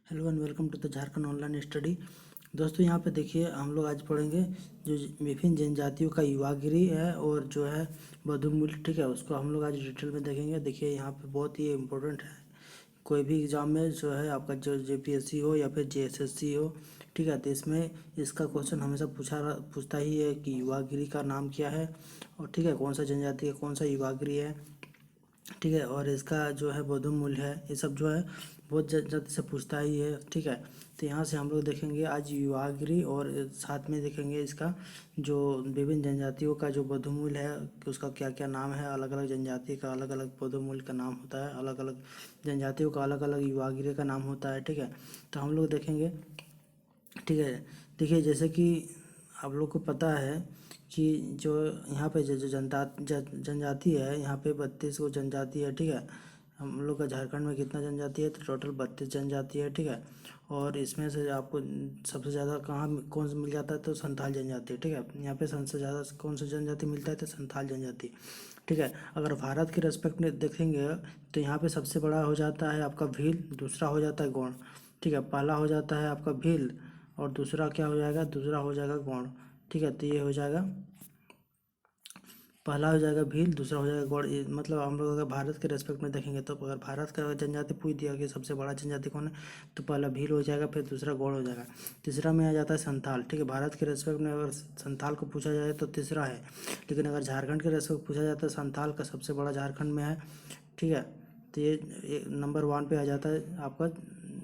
Hello and welcome to the Jharkhand online study. दोस्तों यहाँ पे देखिए हम लोग आज पढ़ेंगे जो विभिन्न जनजातियों का युवागिरी है और जो है बधुमूल, ठीक है, उसको हम लोग आज डिटेल में देखेंगे। देखिए यहाँ पे बहुत ही इम्पोर्टेंट है, कोई भी एग्ज़ाम में जो है आपका जो जेपीएससी हो या फिर जेएसएससी हो, ठीक है, तो इसमें इसका क्वेश्चन हमेशा पूछता ही है कि युवागिरी का नाम क्या है और ठीक है कौन सा जनजाति का कौन सा युवागिरी है, ठीक है, और इसका जो है बोधन मूल्य है, ये सब जो है बहुत जल्द से पूछता ही है, ठीक है। तो यहाँ से हम लोग देखेंगे आज युवागिरी और साथ में देखेंगे इसका जो विभिन्न जनजातियों का जो बोधन मूल्य है कि उसका क्या क्या नाम है। अलग अलग जनजाति का अलग अलग बोधन मूल्य का नाम होता है, अलग अलग जनजातियों का अलग अलग युवागिरी का नाम होता है, ठीक है। तो हम लोग देखेंगे, ठीक है। देखिए जैसे कि आप लोग को पता है कि जो यहाँ पे जो जो जनजाति है, यहाँ पे 32 गो जनजाति है, ठीक है। हम लोग का झारखंड में कितना जनजाति है, तो टोटल 32 जनजाति है, ठीक है। और इसमें से आपको सबसे ज़्यादा कहाँ कौन सा मिल जाता है, तो संथाल जनजाति, ठीक है। यहाँ पे सबसे ज़्यादा कौन सा जनजाति मिलता है, तो संथाल जनजाति, ठीक है। अगर भारत के रेस्पेक्ट में देखेंगे तो यहाँ पे सबसे बड़ा हो जाता है आपका भील, दूसरा हो जाता है गौंड, ठीक है। पहला हो जाता है आपका भील और दूसरा क्या हो जाएगा, दूसरा हो जाएगा गौड़, ठीक है। तो ये हो जाएगा, पहला हो जाएगा भील, दूसरा हो जाएगा गौड़। मतलब हम लोग अगर भारत के रेस्पेक्ट में देखेंगे तो अगर भारत का जनजाति पूछ दिया कि सबसे बड़ा जनजाति कौन है, तो पहला भील हो जाएगा, फिर दूसरा गौड़ हो जाएगा, तीसरा में आ जाता है संथाल, ठीक है। भारत के रेस्पेक्ट में अगर संथाल को पूछा जाए तो तीसरा है, लेकिन अगर झारखंड के रेस्पेक्ट पूछा जाता है संथाल का सबसे बड़ा झारखंड में है, ठीक है। तो ये नंबर 1 पे आ जाता है आपका,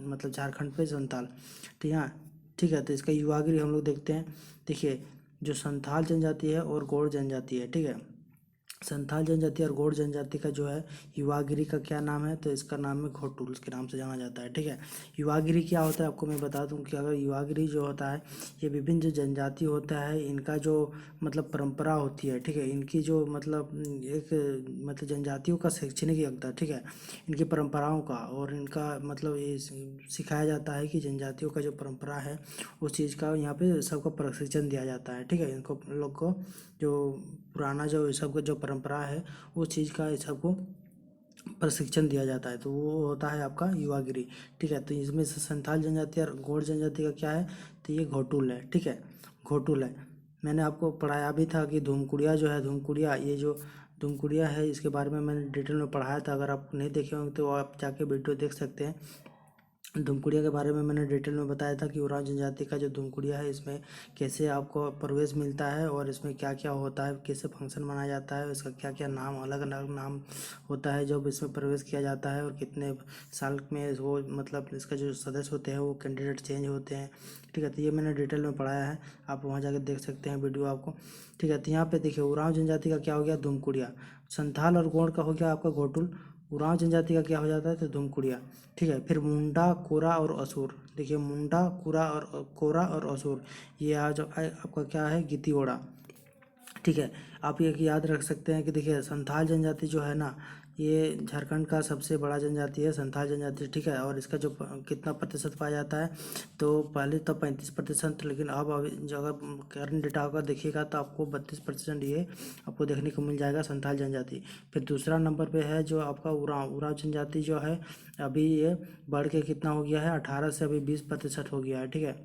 मतलब झारखंड पे संथाल, ठीक है। ठीक है, तो इसका युवागिरी हम लोग देखते हैं। देखिए जो संथाल जनजाति है और गौड़ जनजाति है, ठीक है। संथाल जनजाति और गौड़ जनजाति का जो है युवागिरी का क्या नाम है, तो इसका नाम है घोटुल के नाम से जाना जाता है, ठीक है। युवागिरी क्या होता है आपको मैं बता दूं कि अगर युवागिरी जो होता है, ये विभिन्न जो जनजाति होता है इनका जो मतलब परंपरा होती है, ठीक है। इनकी जो मतलब एक मतलब जनजातियों का शैक्षणिक योग्यता, ठीक है, इनकी परंपराओं का और इनका मतलब ये सिखाया जाता है कि जनजातियों का जो परंपरा है उस चीज़ का यहाँ पे सबको प्रशिक्षण दिया जाता है, ठीक है। इनको लोग को जो पुराना जो सबको जो परंपरा है उस चीज़ का सबको प्रशिक्षण दिया जाता है, तो वो होता है आपका युवागिरी, ठीक है। तो इसमें से संथाल जनजाति और गौड़ जनजाति का क्या है, तो ये घोटुल है, ठीक है, घोटुल है। मैंने आपको पढ़ाया भी था कि धूमकुड़िया जो है, धूमकुड़िया, ये जो धूमकुड़िया है इसके बारे में मैंने डिटेल में पढ़ाया था। अगर आप नहीं देखे होंगे तो आप जाके वीडियो देख सकते हैं। धूमकुड़िया के बारे में मैंने डिटेल में बताया था कि उरांव जनजाति का जो धूमकुड़िया है इसमें कैसे आपको प्रवेश मिलता है और इसमें क्या क्या होता है, कैसे फंक्शन मनाया जाता है, इसका क्या क्या नाम, अलग अलग नाम होता है जब इसमें प्रवेश किया जाता है, और कितने साल में वो मतलब इसका जो सदस्य होते हैं वो कैंडिडेट चेंज होते हैं, ठीक है। तो ये मैंने डिटेल में पढ़ाया है, आप वहाँ जाकर देख सकते हैं वीडियो आपको, ठीक है। तो यहाँ पे देखिए उरांव जनजाति का क्या हो गया, धूमकुड़िया। संथाल और गौड़ का हो गया आपका घोटुल। उरांव जनजाति का क्या हो जाता है, तो धूमकुड़िया, ठीक है। फिर मुंडा, कोरा और असुर, देखिए मुंडा, कोरा और असुर, ये आज आपका क्या है, गितियोड़ा, ठीक है। आप ये याद रख सकते हैं कि देखिए संथाल जनजाति जो है ना, ये झारखंड का सबसे बड़ा जनजाति है संथाल जनजाति, ठीक है। और इसका जो कितना प्रतिशत पाया जाता है, तो पहले तो 35%, लेकिन अब अभी जो अगर करंट डेटा का देखिएगा तो आपको 32% ये आपको देखने को मिल जाएगा संथाल जनजाति। फिर दूसरा नंबर पे है जो आपका उरांव जनजाति जो है, अभी ये बढ़ के कितना हो गया है, 18 से अभी 20% हो गया है, ठीक है।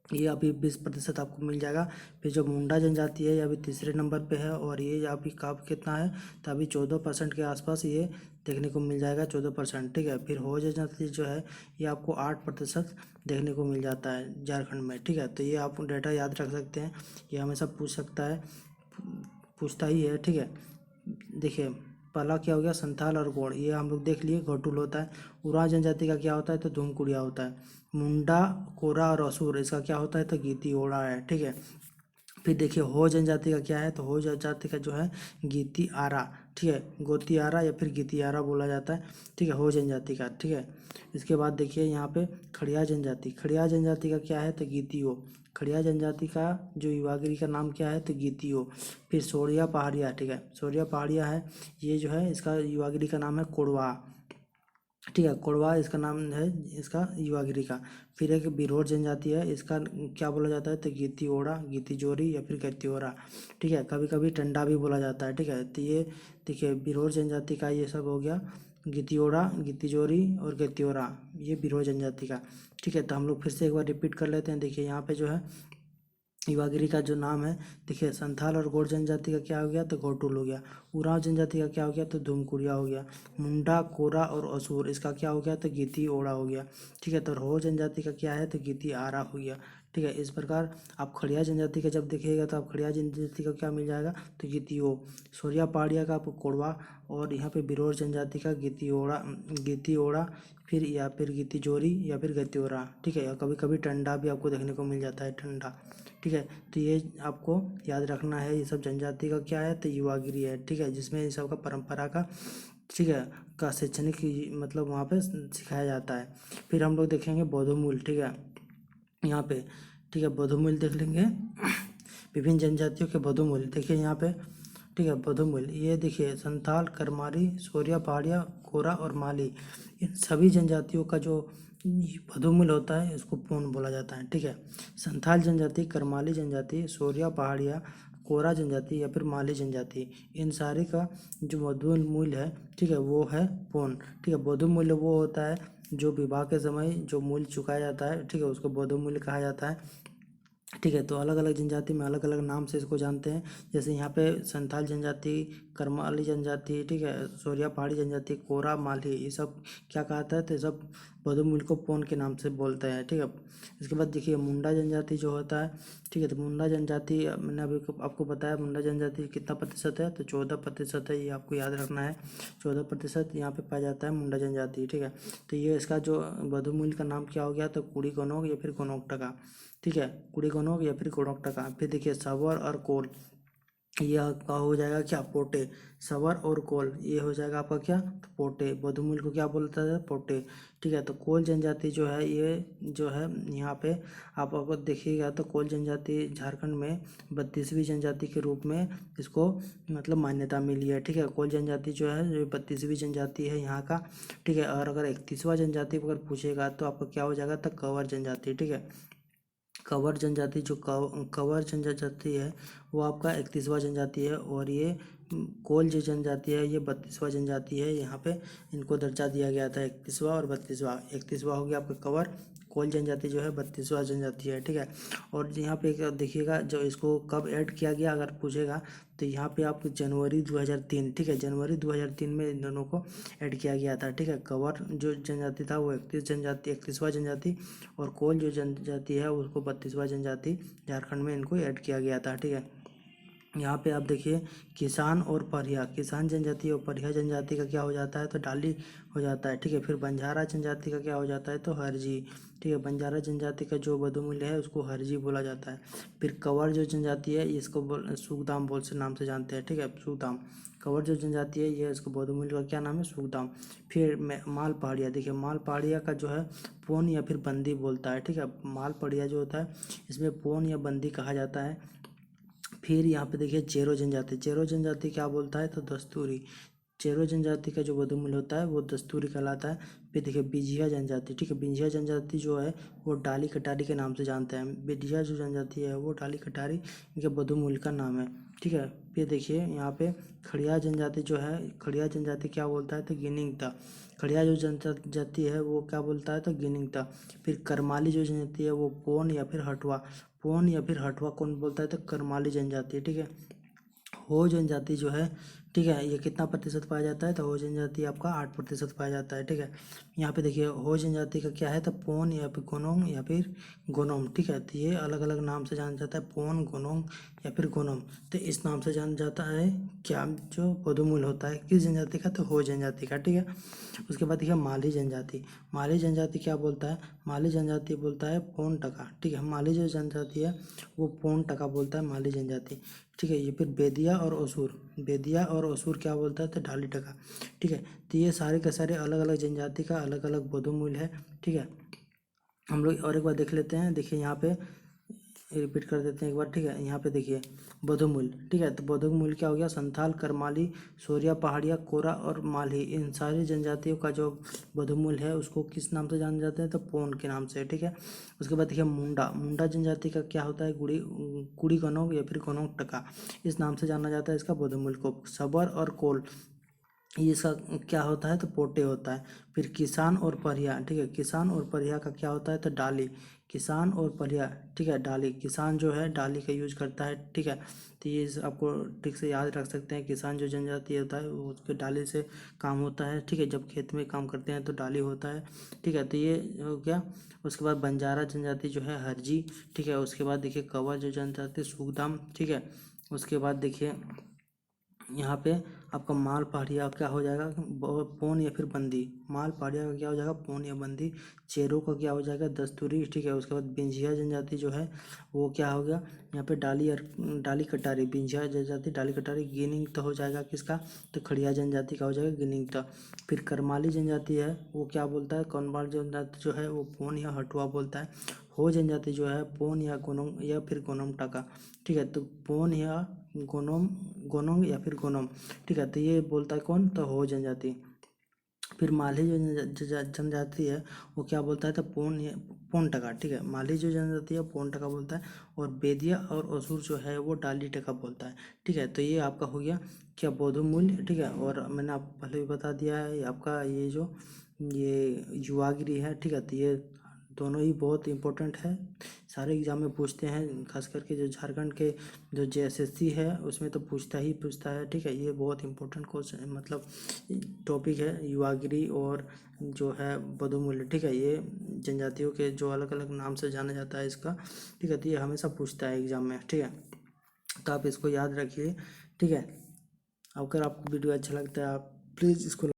ये अभी 20% आपको मिल जाएगा। फिर जो मुंडा जनजाति है ये अभी तीसरे नंबर पे है और ये अभी कब कितना है, तो अभी 14% के आसपास ये देखने को मिल जाएगा, 14%, ठीक है। फिर हो जनजाति जो है ये आपको 8% देखने को मिल जाता है झारखंड में, ठीक है। तो ये आप डेटा याद रख सकते हैं, ये हमेशा पूछ सकता है, पूछता ही है, ठीक है। देखिए पहला क्या हो गया, संथाल और गौड़, ये हम लोग देख लिए, घोटुल होता है। उरांव जनजाति का क्या होता है, तो धूमकुड़िया होता है। मुंडा, कोरा और असुर, इसका क्या होता है, तो गीती ओड़ा है, ठीक है। फिर देखिए हो जनजाति का क्या है, तो हो जनजाति का जो है गीती आरा, ठीक है, गोती आरा या फिर गीती आरा बोला जाता है, ठीक है, हो जनजाति का, ठीक है। इसके बाद देखिए यहाँ पे खड़िया जनजाति, खड़िया जनजाति का क्या है, तो गीतियो, खड़िया जनजाति का जो युवागिरी का नाम क्या है, तो गीतियो। फिर सोरिया पहाड़िया, ठीक है, सोरिया पहाड़िया है, ये जो है इसका युवागिरी का नाम है कोड़वा, ठीक है, कोड़वा इसका नाम है, इसका युवागिरी का। फिर एक बिरहोर जनजाति है, इसका क्या बोला जाता है, तो गीती ओड़ा, गीती जोरी या फिर गतियोरा, ठीक है, कभी कभी टंडा भी बोला जाता है, ठीक है। तो ये देखिए बिरहोर जनजाति का ये सब हो गया, गितियोड़ा, गितिजोरी और गतियोरा, ये बिरहो जनजाति का। ठीक है, तो हम लोग फिर से एक बार रिपीट कर लेते हैं। देखिए यहाँ पे जो है युवागिरी का जो नाम है, देखिए संथाल और गौड़ जनजाति का क्या हो गया, तो घोटुल हो गया। उरांव जनजाति का क्या हो गया, तो धूमकुड़िया हो गया। मुंडा, कोरा और असुर, इसका क्या हो गया, तो गीती ओड़ा हो गया। ठीक है, तो रहो जनजाति का क्या है, तो गीती आरा हो गया। ठीक है, इस प्रकार आप खड़िया जनजाति का जब देखिएगा तो आप खड़िया जनजाति का क्या मिल जाएगा, तो गीतियो। सोरिया पहाड़िया का आपको कोड़वा, और यहाँ पे बिरोर जनजाति का गीती ओड़ा, फिर या फिर गीती जोरी या फिर गत्योरा। ठीक है, कभी कभी टंडा भी आपको देखने को मिल जाता है, ठंडा। ठीक है, तो ये आपको याद रखना है, ये सब जनजाति का क्या है, तो युवागिरी है। ठीक है, जिसमें ये सब का परंपरा का, ठीक है, का शैक्षणिक मतलब वहाँ पे सिखाया जाता है। फिर हम लोग देखेंगे बौद्धमूल। ठीक है, यहाँ पे, ठीक है, बौद्धमूल देख लेंगे। विभिन्न जनजातियों के बौद्धमूल देखिए यहाँ पे। ठीक है, बौद्धमूल ये देखिए संथाल, करमारी, सोरिया पहाड़िया, कोरा और माली, इन सभी जनजातियों का जो बौद्धमूल होता है इसको पूर्ण बोला जाता है। ठीक है, संथाल जनजाति, करमाली जनजाति, सोरिया पहाड़िया, कोरा जनजाति या फिर माली जनजाति, इन सारे का जो बौद्धमूल है, ठीक है, वो है पूर्ण। ठीक है, बौद्धमूल्य वो होता है जो विवाह के समय जो मूल्य चुकाया जाता है, ठीक है, उसको बौद्धमूल्य कहा जाता है। ठीक है, तो अलग अलग जनजाति में अलग अलग नाम से इसको जानते हैं। जैसे यहाँ पे संथाल जनजाति, करमाली जनजाति, ठीक है, सोरिया पहाड़ी जनजाति, कोरा, माली, ये सब क्या कहता है, तो ये सब बौद्धमूल्य को पौन के नाम से बोलते हैं। ठीक है, इसके बाद देखिए मुंडा जनजाति जो होता है। ठीक है, तो मुंडा जनजाति मैंने अभी आपको बताया, मुंडा जनजाति कितना प्रतिशत है, तो 14% है, ये आपको याद रखना है। 14% यहाँ पे पाया जाता है मुंडा जनजाति। ठीक है, तो ये इसका जो बौद्धमूल्य का नाम क्या हो गया, तो कुड़ी गोनोक या फिर गोनोक टका। ठीक है, कुड़ी गोनोक या फिर गोनोक टका। फिर देखिए सवर और कोल, यह का हो जाएगा क्या, पोटे। सवर और कोल ये हो जाएगा आपका क्या, तो पोटे। बौद्धमूल्य को क्या बोलता है, पोटे। ठीक है, तो कोल जनजाति जो है, ये जो है यहाँ पे आप अगर देखिएगा तो कोल जनजाति झारखंड में 32वीं जनजाति के रूप में इसको मतलब मान्यता मिली है। ठीक है, कोल जनजाति जो है जो 32वीं जनजाति है यहाँ का। ठीक है, और अगर 31वां जनजाति अगर पूछेगा तो आपका क्या हो जाएगा, तो कंवर जनजाति। ठीक है, कंवर जनजाति जो कंवर जनजाति है वो आपका 31वां जनजाति है, और ये कोल जो जनजाति है ये 32वां जनजाति है। यहाँ पे इनको दर्जा दिया गया था 31वां और 32वां। 31वां हो गया आपका कंवर, कोल जनजाति जो है 32वां जनजाति है। ठीक है, और यहाँ पे एक देखिएगा जो इसको कब ऐड किया गया अगर पूछेगा, तो यहाँ पे आप जनवरी 2003, ठीक है, जनवरी 2003 में इन दोनों को ऐड किया गया था। ठीक है, कंवर जो जनजाति था वो 31वां जनजाति, और कोल जो जनजाति है उसको 32वां जनजाति झारखंड में इनको ऐड किया गया था। ठीक है, यहाँ पे आप देखिए किसान और परिया, किसान जनजाति और परिया जनजाति का क्या हो जाता है, तो डाली हो जाता है। ठीक है, फिर बंजारा जनजाति का क्या हो जाता है, तो हरजी। ठीक है, बंजारा जनजाति का जो बौद्धमूल्य है उसको हरजी बोला जाता है। फिर कंवर जो जनजाति है इसको सुखदाम बोल से नाम से जानते हैं। ठीक है, सुखदाम। कंवर जो जनजाति है ये इसको बौद्धमूल्य का क्या नाम है, सुखदाम। फिर माल पहाड़िया, देखिए माल पहाड़िया का जो है पोन या फिर बंदी बोलता है। ठीक है, माल पहाड़िया जो होता है इसमें पोन या बंदी कहा जाता है। फिर यहाँ पे देखिए चेरो जनजाति, चेरो जनजाति क्या बोलता है, तो दस्तूरी। चेरो जनजाति का जो बौद्धमूल्य होता है वो दस्तूरी कहलाता है। फिर देखिए बिझिया जनजाति, ठीक है, बिझिया जनजाति जो है वो डाली कटारी के नाम से जानते हैं। बिझिया जो जनजाति है वो डाली कटारी इनके बौद्धमूल्य का नाम है। ठीक है, फिर देखिए यहाँ पे खड़िया जनजाति जो है, खड़िया जनजाति क्या बोलता है, तो गिनिंगता। खड़िया जो जनजाति है वो क्या बोलता है, तो गिनिंगता। फिर करमाली जो जनजाति है वो पोन या फिर हटवा, पोन या फिर हटवा कौन बोलता है, तो करमाली जनजाति। ठीक है, हो जनजाति जो है, ठीक है, ये कितना प्रतिशत पाया जाता है, तो हो जनजाति आपका 8% पाया जाता है। ठीक है, यहाँ पे देखिए हो जनजाति का क्या है, तो पोन या फिर गोनोंग या फिर गोनोम। ठीक है, तो ये अलग अलग नाम से जाना जाता है, पोन, गोनोंग या फिर गोनोम। तो इस नाम से जाना जाता है क्या, जो बौद्धमूल्य होता है किस जनजाति का, तो हो जनजाति का। ठीक है, उसके बाद देखिए माली जनजाति। माली जनजाति क्या बोलता है, माली जनजाति बोलता है पौन टका। ठीक है, माली जो जनजाति है वो पौन टका बोलता है माली जनजाति। ठीक है, ये फिर बेदिया और असुर, बेदिया और असुर क्या बोलता है, तो ढाली टका। ठीक है, तो ये सारे के सारे अलग अलग जनजाति का अलग अलग बौद्धमूल्य है। ठीक है, हम लोग और एक बार देख लेते हैं। देखिए यहाँ पे रिपीट कर देते हैं एक बार। ठीक है, यहाँ पे देखिए बौद्धमूल्य। ठीक है, तो बौद्धमूल्य क्या हो गया, संथाल, करमाली, सोरिया पहाड़िया, कोरा और माली, इन सारी जनजातियों का जो बौद्धमूल्य है उसको किस नाम से जाने जाते हैं, तो पौन के नाम से। ठीक है, उसके बाद देखिए मुंडा, मुंडा जनजाति का क्या होता है, कुड़ी गनोग या फिर गनोग टका, इस नाम से जाना जाता है इसका बौद्धमूल्य को। सबर और कोल, ये इसका क्या होता है तो पोटे होता है। फिर किसान और परिया, ठीक है, किसान और परिया का क्या होता है तो डाली, किसान और परिया, ठीक है, डाली, किसान जो है डाली का यूज करता है, ठीक है। तो ये आपको ठीक से याद रख सकते हैं, किसान जो जनजाति होता है वो उसके डाली से काम होता है, ठीक है, जब खेत में काम करते हैं तो डाली होता है, ठीक है। तो ये हो गया। उसके बाद बंजारा जनजाति जो है हरजी, ठीक है। उसके बाद देखिए कंवर जो जनजाति सूखदाम, ठीक है। उसके बाद देखिए यहाँ पे आपका माल पहाड़िया क्या हो जाएगा पौन या फिर बंदी, माल पहाड़िया का क्या हो जाएगा पौन या बंदी। चेरों का क्या हो जाएगा दस्तूरी, ठीक है। उसके बाद बिंझिया जनजाति जो है वो क्या हो गया यहाँ पे डाली और डाली कटारी, बिंझिया जनजाति डाली कटारी। गिनिंग तो हो जाएगा किसका तो खड़िया जनजाति का हो जाएगा गिनिंग तो। फिर करमाली जनजाति है वो क्या बोलता है, कौनबाल जनजाति जो है वो पौन या हटुआ बोलता है। हो जनजाति जो है पौन या गोनोंग या फिर गोनोम टाका, ठीक है। तो पौन या गोनोम, गोनोंग या फिर गोनोम, ठीक है। तो ये बोलता है कौन तो हो जनजाति। फिर माली जो जनजाति है वो क्या बोलता है तो पौन टका, ठीक है। माली जो जनजाति है पौन टका बोलता है। और बेदिया और असुर जो है वो डाली टका बोलता है, ठीक है। तो ये आपका हो गया क्या बोधो मूल्य, ठीक है। और मैंने आपको पहले भी बता दिया है ये आपका ये युवागिरी है, ठीक है। तो ये दोनों ही बहुत इंपॉर्टेंट है, सारे एग्जाम में पूछते हैं, खास करके जो झारखंड के जो JSSC है उसमें तो पूछता है, ठीक है। ये बहुत इंपॉर्टेंट क्वेश्चन मतलब टॉपिक है युवागिरी और जो है बदोमूल्य, ठीक है। ये जनजातियों के जो अलग अलग नाम से जाना जाता है इसका, ठीक है। तो ये हमेशा पूछता है एग्जाम में, ठीक है। तो आप इसको याद रखिए, ठीक है। अगर आपको वीडियो अच्छा लगता है आप प्लीज़ इसको